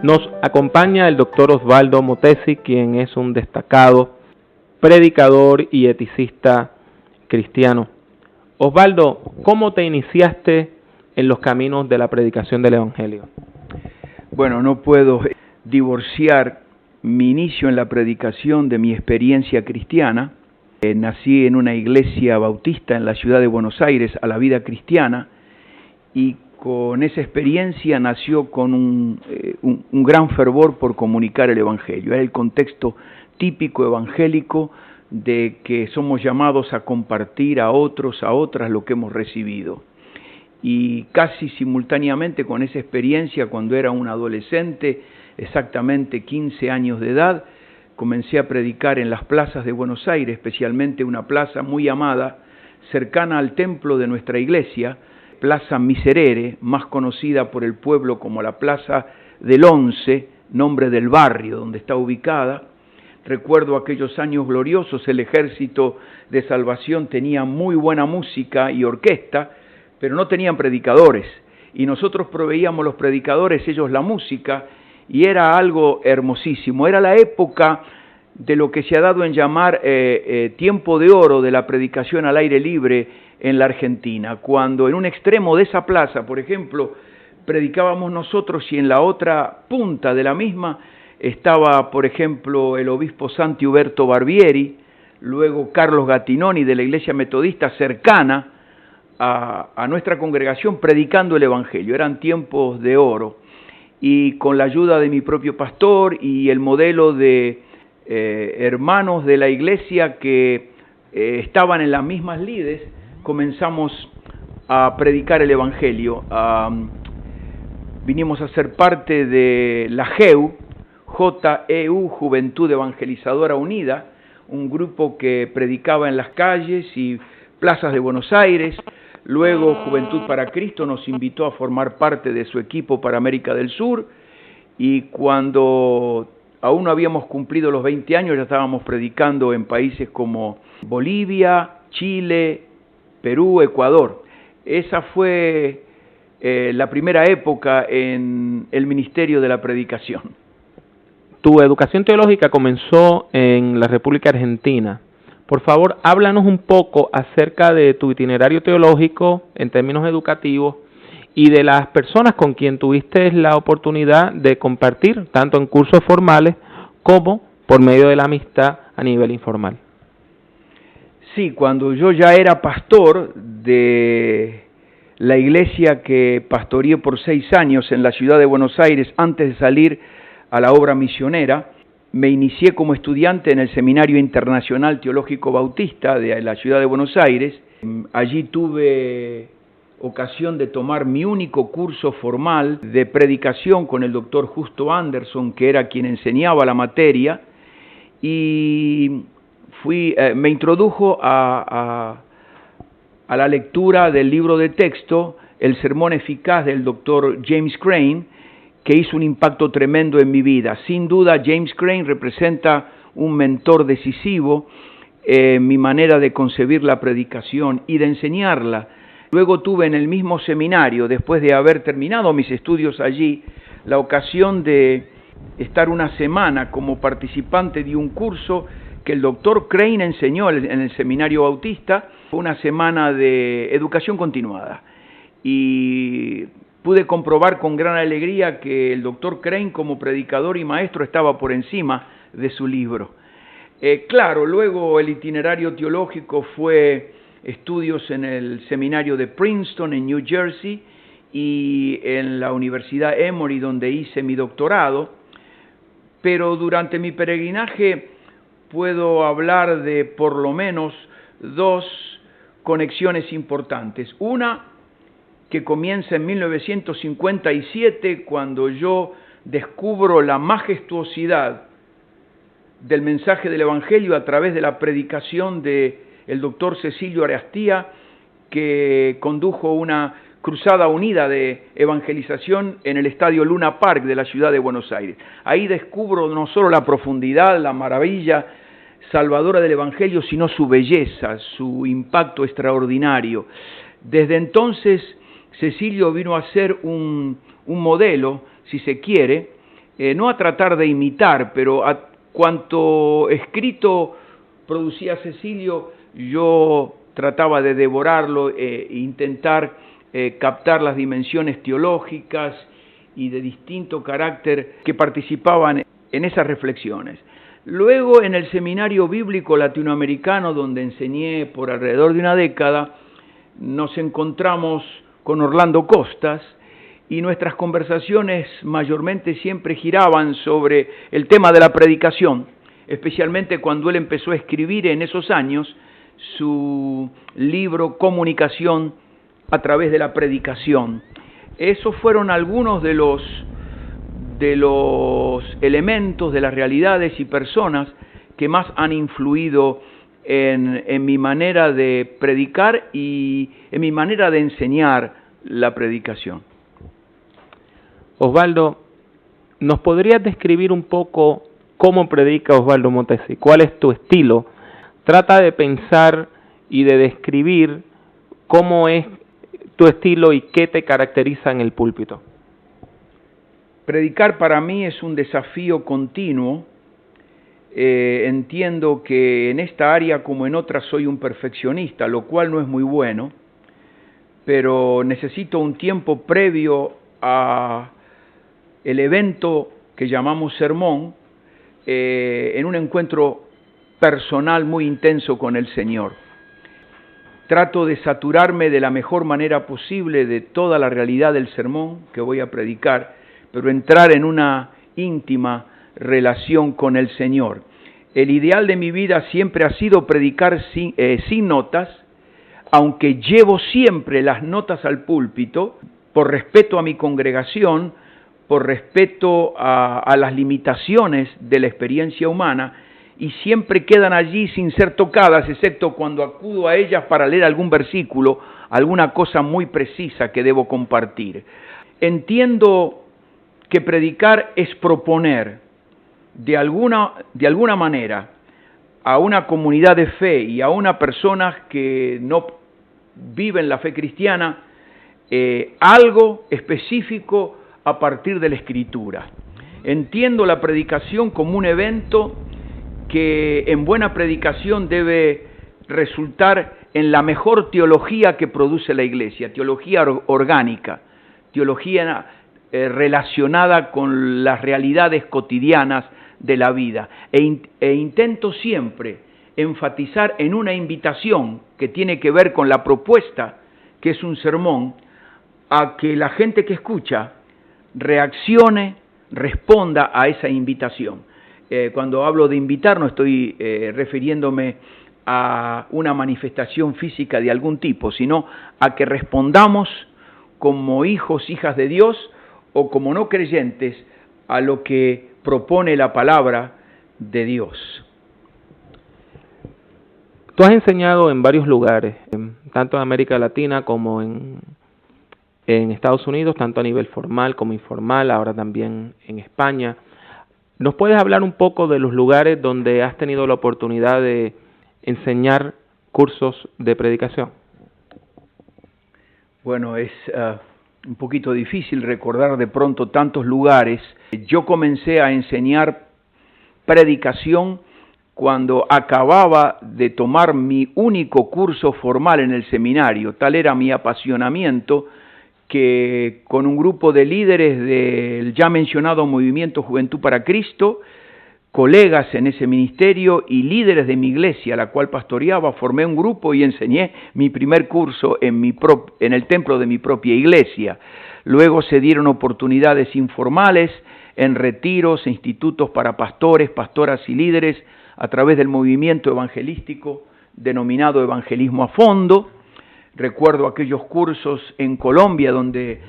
Nos acompaña el doctor Osvaldo Motesi, quien es un destacado predicador y eticista cristiano. Osvaldo, ¿cómo te iniciaste en los caminos de la predicación del Evangelio? Bueno, no puedo divorciar mi inicio en la predicación de mi experiencia cristiana. Nací en una iglesia bautista en la ciudad de Buenos Aires, a la vida cristiana, y con esa experiencia nació con un gran fervor por comunicar el Evangelio. Era el contexto típico evangélico de que somos llamados a compartir a otros, a otras lo que hemos recibido. Y casi simultáneamente con esa experiencia, cuando era un adolescente, exactamente 15 años de edad, comencé a predicar en las plazas de Buenos Aires, especialmente una plaza muy amada, cercana al templo de nuestra iglesia, Plaza Miserere, más conocida por el pueblo como la Plaza del Once, nombre del barrio donde está ubicada. Recuerdo aquellos años gloriosos, el Ejército de Salvación tenía muy buena música y orquesta, pero no tenían predicadores, y nosotros proveíamos los predicadores, ellos la música, y era algo hermosísimo. Era la época de lo que se ha dado en llamar tiempo de oro de la predicación al aire libre en la Argentina, cuando en un extremo de esa plaza, por ejemplo, predicábamos nosotros y en la otra punta de la misma estaba, por ejemplo, el obispo Santi Uberto Barbieri, luego Carlos Gattinoni de la Iglesia Metodista cercana a nuestra congregación predicando el Evangelio. Eran tiempos de oro, y con la ayuda de mi propio pastor y el modelo de hermanos de la iglesia que estaban en las mismas lides, comenzamos a predicar el Evangelio. Vinimos a ser parte de la JEU, J-E-U, Juventud Evangelizadora Unida, un grupo que predicaba en las calles y plazas de Buenos Aires. Luego Juventud para Cristo nos invitó a formar parte de su equipo para América del Sur, y cuando aún no habíamos cumplido los 20 años ya estábamos predicando en países como Bolivia, Chile, Perú, Ecuador. Esa fue la primera época en el ministerio de la predicación. Tu educación teológica comenzó en la República Argentina. Por favor, háblanos un poco acerca de tu itinerario teológico en términos educativos y de las personas con quien tuviste la oportunidad de compartir, tanto en cursos formales como por medio de la amistad a nivel informal. Sí, cuando yo ya era pastor de la iglesia que pastoreé por 6 años en la ciudad de Buenos Aires, antes de salir a la obra misionera, me inicié como estudiante en el Seminario Internacional Teológico Bautista de la ciudad de Buenos Aires. Allí tuve ocasión de tomar mi único curso formal de predicación con el doctor Justo Anderson, que era quien enseñaba la materia, y me introdujo a la lectura del libro de texto, El Sermón Eficaz del doctor James Crane, que hizo un impacto tremendo en mi vida. Sin duda, James Crane representa un mentor decisivo en mi manera de concebir la predicación y de enseñarla. Luego tuve en el mismo seminario, después de haber terminado mis estudios allí, la ocasión de estar una semana como participante de un curso que el doctor Crane enseñó en el Seminario Bautista. Fue una semana de educación continuada, y pude comprobar con gran alegría que el doctor Crane, como predicador y maestro, estaba por encima de su libro. Claro, luego el itinerario teológico fue estudios en el seminario de Princeton, en New Jersey, y en la Universidad Emory, donde hice mi doctorado. Pero durante mi peregrinaje puedo hablar de por lo menos 2 conexiones importantes. Una que comienza en 1957, cuando yo descubro la majestuosidad del mensaje del Evangelio a través de la predicación del doctor Cecilio Arastía, que condujo una cruzada unida de evangelización en el estadio Luna Park de la ciudad de Buenos Aires. Ahí descubro no solo la profundidad, la maravilla salvadora del Evangelio, sino su belleza, su impacto extraordinario. Desde entonces, Cecilio vino a ser un modelo, si se quiere, no a tratar de imitar, pero a cuanto escrito producía Cecilio, yo trataba de devorarlo e intentar captar las dimensiones teológicas y de distinto carácter que participaban en esas reflexiones. Luego, en el Seminario Bíblico Latinoamericano, donde enseñé por alrededor de una década, nos encontramos con Orlando Costas y nuestras conversaciones mayormente siempre giraban sobre el tema de la predicación, especialmente cuando él empezó a escribir en esos años su libro Comunicación a través de la predicación. Esos fueron algunos de los elementos, de las realidades y personas que más han influido en mi manera de predicar y en mi manera de enseñar la predicación. Osvaldo, ¿nos podrías describir un poco cómo predica Osvaldo Montesi? ¿Cuál es tu estilo? Trata de pensar y de describir cómo es tu estilo y qué te caracteriza en el púlpito. Predicar para mí es un desafío continuo. Entiendo que en esta área como en otras soy un perfeccionista, lo cual no es muy bueno, pero necesito un tiempo previo a el evento que llamamos sermón, en un encuentro personal muy intenso con el Señor. Trato de saturarme de la mejor manera posible de toda la realidad del sermón que voy a predicar, pero entrar en una íntima relación con el Señor. El ideal de mi vida siempre ha sido predicar sin notas, aunque llevo siempre las notas al púlpito, por respeto a mi congregación, por respeto a las limitaciones de la experiencia humana, y siempre quedan allí sin ser tocadas, excepto cuando acudo a ellas para leer algún versículo, alguna cosa muy precisa que debo compartir. Entiendo que predicar es proponer de alguna manera a una comunidad de fe y a una persona que no viven la fe cristiana algo específico a partir de la Escritura. Entiendo la predicación como un evento que en buena predicación debe resultar en la mejor teología que produce la Iglesia, teología orgánica, teología relacionada con las realidades cotidianas de la vida. E intento siempre enfatizar en una invitación que tiene que ver con la propuesta, que es un sermón, a que la gente que escucha reaccione, responda a esa invitación. Cuando hablo de invitar no estoy refiriéndome a una manifestación física de algún tipo, sino a que respondamos como hijos, hijas de Dios, o como no creyentes, a lo que propone la palabra de Dios. Tú has enseñado en varios lugares, tanto en América Latina como en Estados Unidos, tanto a nivel formal como informal, ahora también en España. ¿Nos puedes hablar un poco de los lugares donde has tenido la oportunidad de enseñar cursos de predicación? Bueno, es un poquito difícil recordar de pronto tantos lugares. Yo comencé a enseñar predicación cuando acababa de tomar mi único curso formal en el seminario. Tal era mi apasionamiento que con un grupo de líderes del ya mencionado Movimiento Juventud para Cristo, colegas en ese ministerio y líderes de mi iglesia, la cual pastoreaba, formé un grupo y enseñé mi primer curso en el templo de mi propia iglesia. Luego se dieron oportunidades informales en retiros e institutos para pastores, pastoras y líderes a través del movimiento evangelístico denominado Evangelismo a Fondo. Recuerdo aquellos cursos en Colombia donde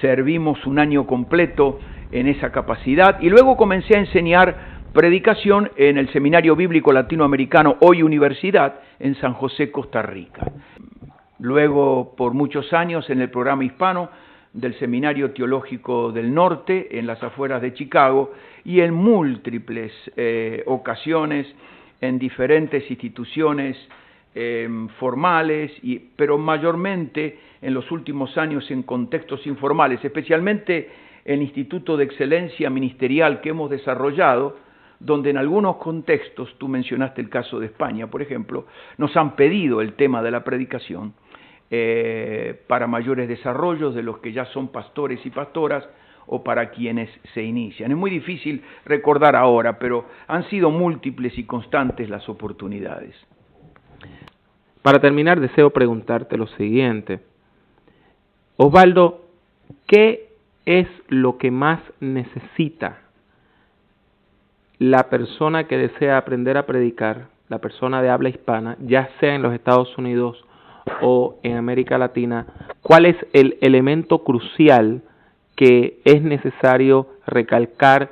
servimos un año completo en esa capacidad y luego comencé a enseñar predicación en el Seminario Bíblico Latinoamericano, hoy Universidad, en San José, Costa Rica. Luego, por muchos años, en el programa hispano del Seminario Teológico del Norte, en las afueras de Chicago, y en múltiples ocasiones en diferentes instituciones formales, pero mayormente en los últimos años en contextos informales, especialmente el Instituto de Excelencia Ministerial que hemos desarrollado, donde en algunos contextos, tú mencionaste el caso de España, por ejemplo, nos han pedido el tema de la predicación para mayores desarrollos de los que ya son pastores y pastoras o para quienes se inician. Es muy difícil recordar ahora, pero han sido múltiples y constantes las oportunidades. Para terminar, deseo preguntarte lo siguiente. Osvaldo, ¿qué es lo que más necesita la persona que desea aprender a predicar, la persona de habla hispana, ya sea en los Estados Unidos o en América Latina? ¿Cuál es el elemento crucial que es necesario recalcar,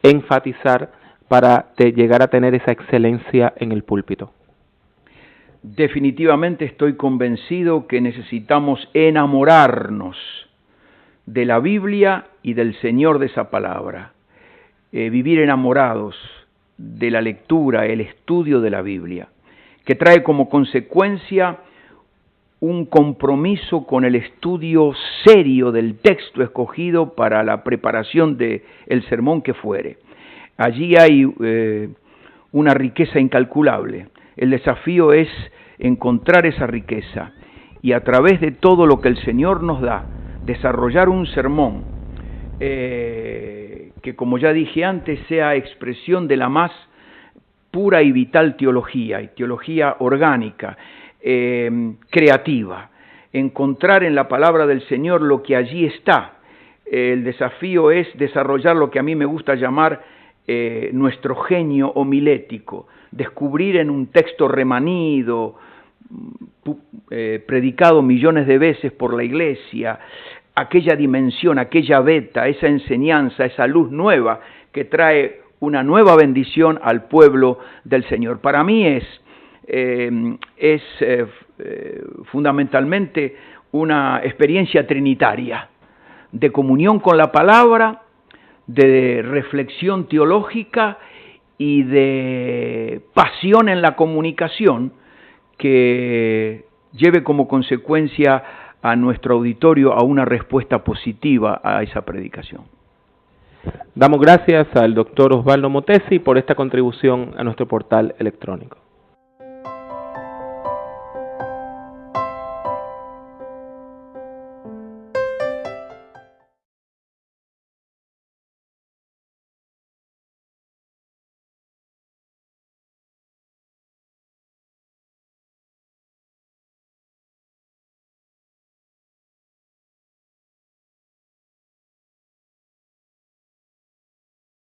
enfatizar para llegar a tener esa excelencia en el púlpito? Definitivamente estoy convencido que necesitamos enamorarnos de la Biblia y del Señor de esa palabra. Vivir enamorados de la lectura, el estudio de la Biblia, que trae como consecuencia un compromiso con el estudio serio del texto escogido para la preparación del sermón que fuere. Allí hay una riqueza incalculable. El desafío es encontrar esa riqueza y a través de todo lo que el Señor nos da, desarrollar un sermón que, como ya dije antes, sea expresión de la más pura y vital teología, y teología orgánica, creativa. Encontrar en la palabra del Señor lo que allí está. El desafío es desarrollar lo que a mí me gusta llamar nuestro genio homilético, descubrir en un texto remanido, predicado millones de veces por la Iglesia, aquella dimensión, aquella veta, esa enseñanza, esa luz nueva que trae una nueva bendición al pueblo del Señor. Para mí es fundamentalmente una experiencia trinitaria, de comunión con la palabra, de reflexión teológica y de pasión en la comunicación que lleve como consecuencia a nuestro auditorio a una respuesta positiva a esa predicación. Damos gracias al doctor Osvaldo Motesi por esta contribución a nuestro portal electrónico.